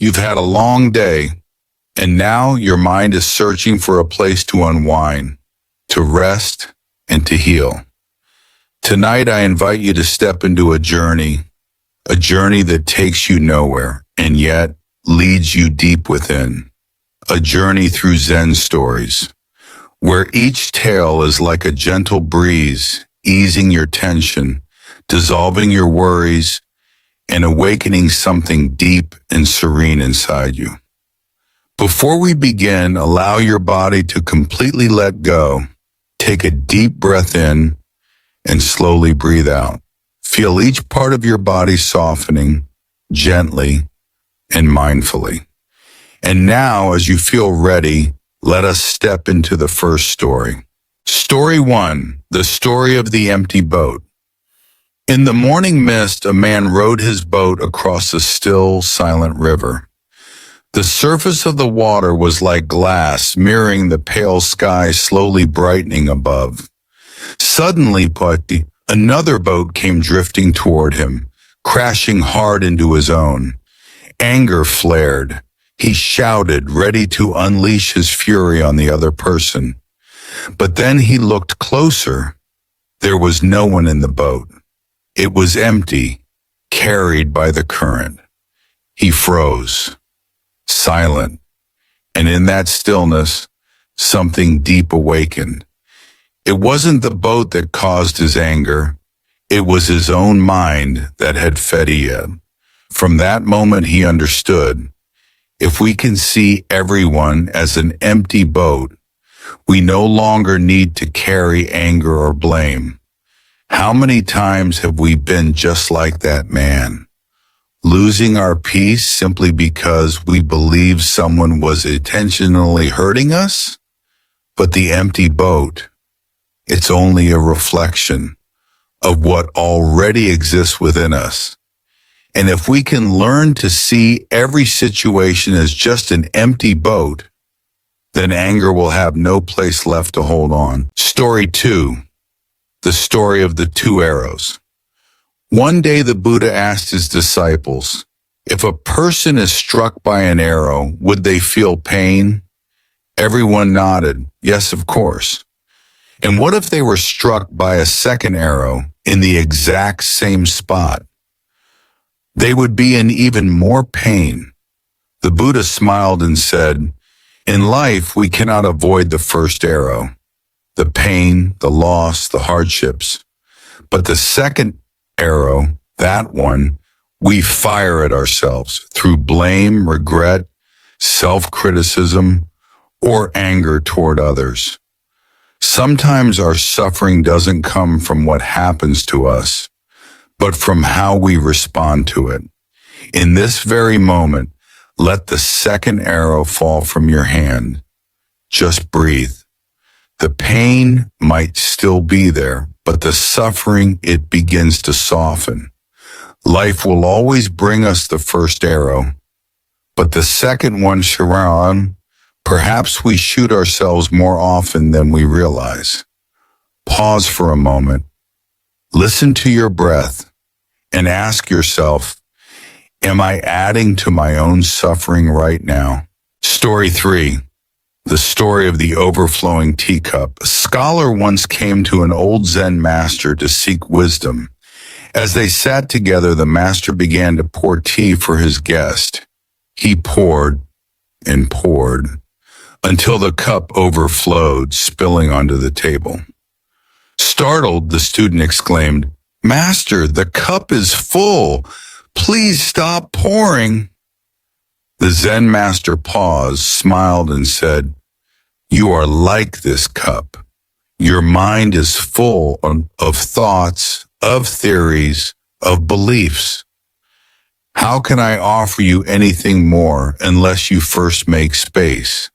You've had a long day, and now your mind is searching for a place to unwind, to rest, and to heal. Tonight, I invite you to step into a journey that takes you nowhere and yet leads you deep within. A journey through Zen stories, where each tale is like a gentle breeze, easing your tension, dissolving your worries, and awakening something deep and serene inside you. Before we begin, allow your body to completely let go. Take a deep breath in and slowly breathe out. Feel each part of your body softening gently and mindfully. And now, as you feel ready, let us step into the first story. Story 1, the story of the empty boat. In the morning mist, a man rowed his boat across a still, silent river. The surface of the water was like glass, mirroring the pale sky slowly brightening above. Suddenly, another boat came drifting toward him, crashing hard into his own. Anger flared. He shouted, ready to unleash his fury on the other person. But then he looked closer. There was no one in the boat. It was empty, carried by the current. He froze, silent, and in that stillness, something deep awakened. It wasn't the boat that caused his anger. It was his own mind that had fed it. From that moment, he understood. If we can see everyone as an empty boat, we no longer need to carry anger or blame. How many times have we been just like that man, losing our peace simply because we believe someone was intentionally hurting us? But the empty boat, it's only a reflection of what already exists within us. And if we can learn to see every situation as just an empty boat, then anger will have no place left to hold on. Story 2, the story of the 2 arrows. One day the Buddha asked his disciples, if a person is struck by an arrow, would they feel pain? Everyone nodded, yes, of course. And what if they were struck by a second arrow in the exact same spot? They would be in even more pain. The Buddha smiled and said, in life, we cannot avoid the first arrow, the pain, the loss, the hardships. But the second arrow, that one, we fire at ourselves through blame, regret, self-criticism, or anger toward others. Sometimes our suffering doesn't come from what happens to us, but from how we respond to it. In this very moment, let the second arrow fall from your hand. Just breathe. The pain might still be there, but the suffering, it begins to soften. Life will always bring us the first arrow, but the second one, Sharon, perhaps we shoot ourselves more often than we realize. Pause for a moment. Listen to your breath. And ask yourself, am I adding to my own suffering right now? Story 3, the story of the overflowing teacup. A scholar once came to an old Zen master to seek wisdom. As they sat together, the master began to pour tea for his guest. He poured and poured until the cup overflowed, spilling onto the table. Startled, the student exclaimed, Master, the cup is full. Please stop pouring. The Zen master paused, smiled, and said, you are like this cup. Your mind is full of thoughts, of theories, of beliefs. How can I offer you anything more unless you first make space?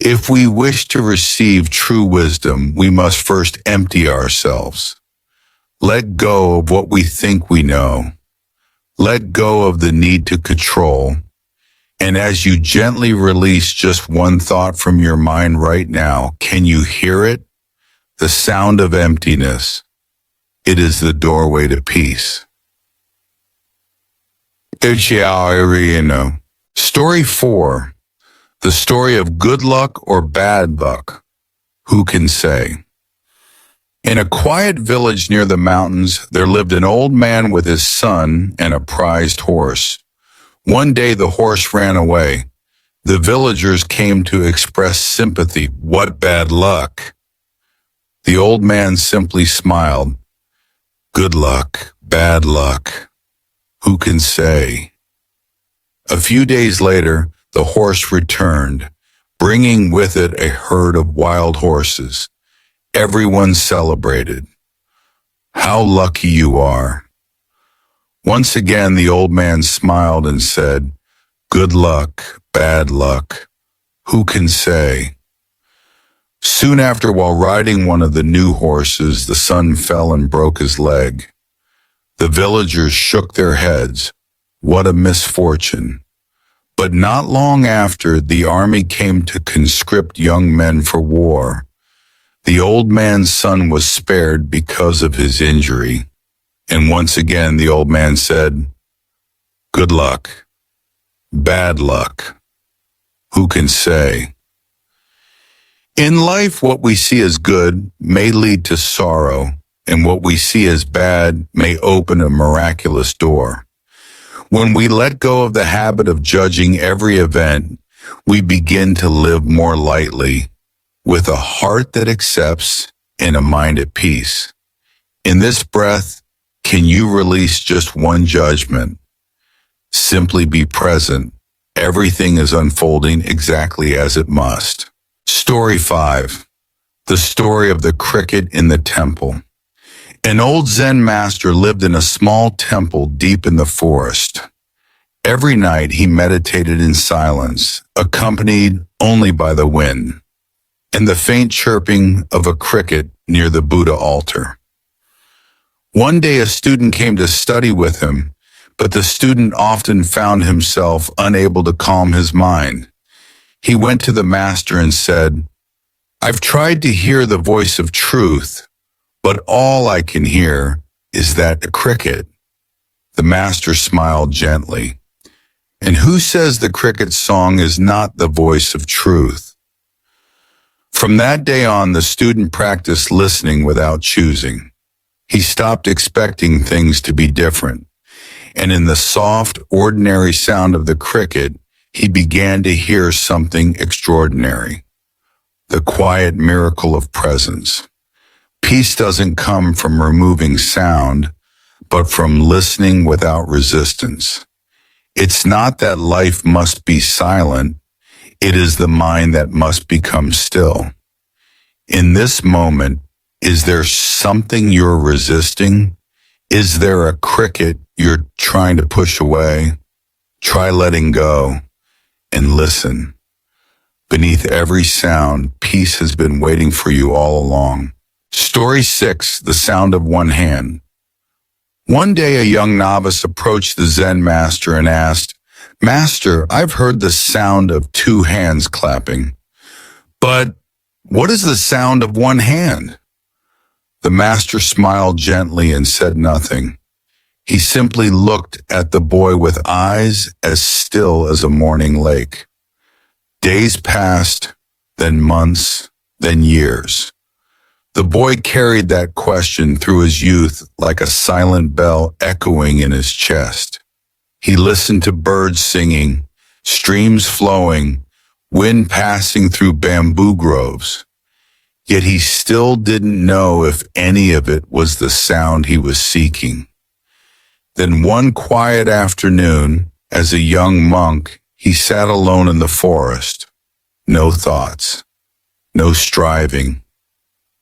If we wish to receive true wisdom, we must first empty ourselves. Let go of what we think we know. Let go of the need to control. And as you gently release just one thought from your mind right now, can you hear it? The sound of emptiness. It is the doorway to peace. Story Story 4. The story of good luck or bad luck. Who can say? In a quiet village near the mountains, there lived an old man with his son and a prized horse. One day the horse ran away. The villagers came to express sympathy. What bad luck! The old man simply smiled. Good luck, bad luck. Who can say? A few days later, the horse returned, bringing with it a herd of wild horses. Everyone celebrated. How lucky you are. Once again, the old man smiled and said, good luck, bad luck. Who can say? Soon after, while riding one of the new horses, the son fell and broke his leg. The villagers shook their heads. What a misfortune. But not long after, the army came to conscript young men for war. The old man's son was spared because of his injury. And once again, the old man said, good luck, bad luck. Who can say? In life, what we see as good may lead to sorrow, and what we see as bad may open a miraculous door. When we let go of the habit of judging every event, we begin to live more lightly, with a heart that accepts and a mind at peace. In this breath, can you release just one judgment? Simply be present. Everything is unfolding exactly as it must. Story 5. The story of the cricket in the temple. An old Zen master lived in a small temple deep in the forest. Every night he meditated in silence, accompanied only by the wind and the faint chirping of a cricket near the Buddha altar. One day a student came to study with him, but the student often found himself unable to calm his mind. He went to the master and said, I've tried to hear the voice of truth, but all I can hear is that cricket. The master smiled gently. And who says the cricket's song is not the voice of truth? From that day on, the student practiced listening without choosing. He stopped expecting things to be different, and in the soft, ordinary sound of the cricket, he began to hear something extraordinary. The quiet miracle of presence. Peace doesn't come from removing sound, but from listening without resistance. It's not that life must be silent, it is the mind that must become still. In this moment, is there something you're resisting? Is there a cricket you're trying to push away? Try letting go and listen. Beneath every sound, peace has been waiting for you all along. Story 6. The sound of one hand. One day a young novice approached the Zen master and asked, Master, I've heard the sound of two hands clapping, but what is the sound of one hand? The master smiled gently and said nothing. He simply looked at the boy with eyes as still as a morning lake. Days passed, then months, then years. The boy carried that question through his youth like a silent bell echoing in his chest. He listened to birds singing, streams flowing, wind passing through bamboo groves. Yet he still didn't know if any of it was the sound he was seeking. Then one quiet afternoon, as a young monk, he sat alone in the forest. No thoughts, no striving,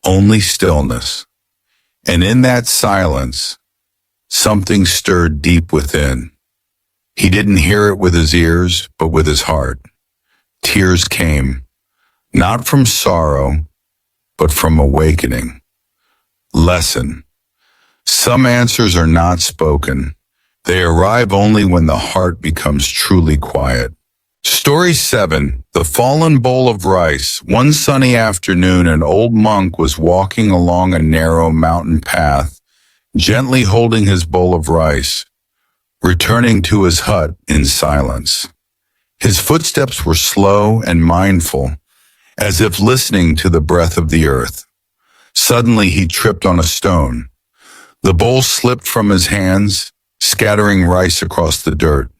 only stillness. And in that silence, something stirred deep within. He didn't hear it with his ears, but with his heart. Tears came, not from sorrow, but from awakening. Lesson. Some answers are not spoken. They arrive only when the heart becomes truly quiet. Story 7. The Fallen Bowl of Rice. One sunny afternoon, an old monk was walking along a narrow mountain path, gently holding his bowl of rice, returning to his hut in silence. His footsteps were slow and mindful, as if listening to the breath of the earth. Suddenly he tripped on a stone. The bowl slipped from his hands, scattering rice across the dirt.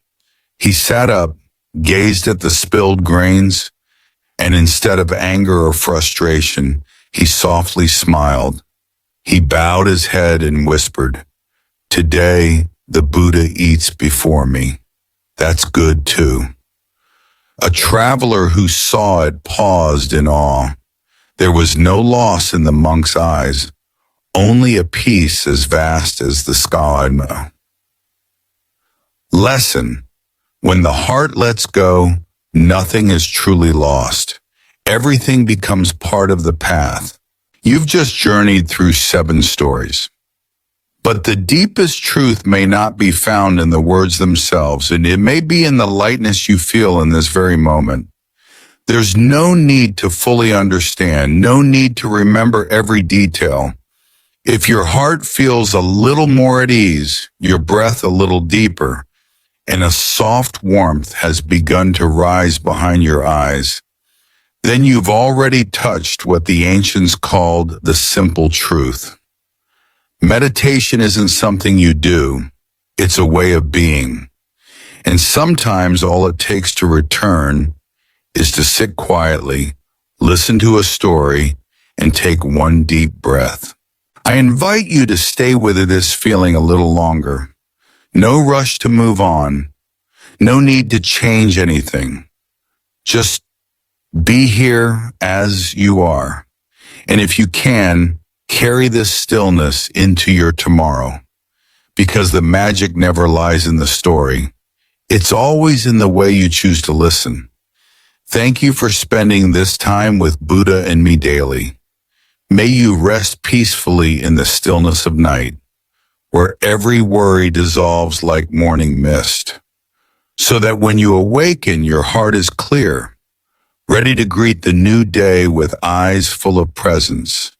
He sat up, gazed at the spilled grains, and instead of anger or frustration, he softly smiled. He bowed his head and whispered, "Today, the Buddha eats before me. That's good too." A traveler who saw it paused in awe. There was no loss in the monk's eyes, only a peace as vast as the sky. Lesson: when the heart lets go, nothing is truly lost. Everything becomes part of the path. You've just journeyed through 7 stories. But the deepest truth may not be found in the words themselves, and it may be in the lightness you feel in this very moment. There's no need to fully understand, no need to remember every detail. If your heart feels a little more at ease, your breath a little deeper, and a soft warmth has begun to rise behind your eyes, then you've already touched what the ancients called the simple truth. Meditation isn't something you do, it's a way of being. And sometimes all it takes to return is to sit quietly, listen to a story, and take one deep breath. I invite you to stay with this feeling a little longer. No rush to move on. No need to change anything. Just be here as you are. And if you can, carry this stillness into your tomorrow. Because the magic never lies in the story. It's always in the way you choose to listen. Thank you for spending this time with Buddha and me daily. May you rest peacefully in the stillness of night, where every worry dissolves like morning mist, so that when you awaken, your heart is clear, ready to greet the new day with eyes full of presence.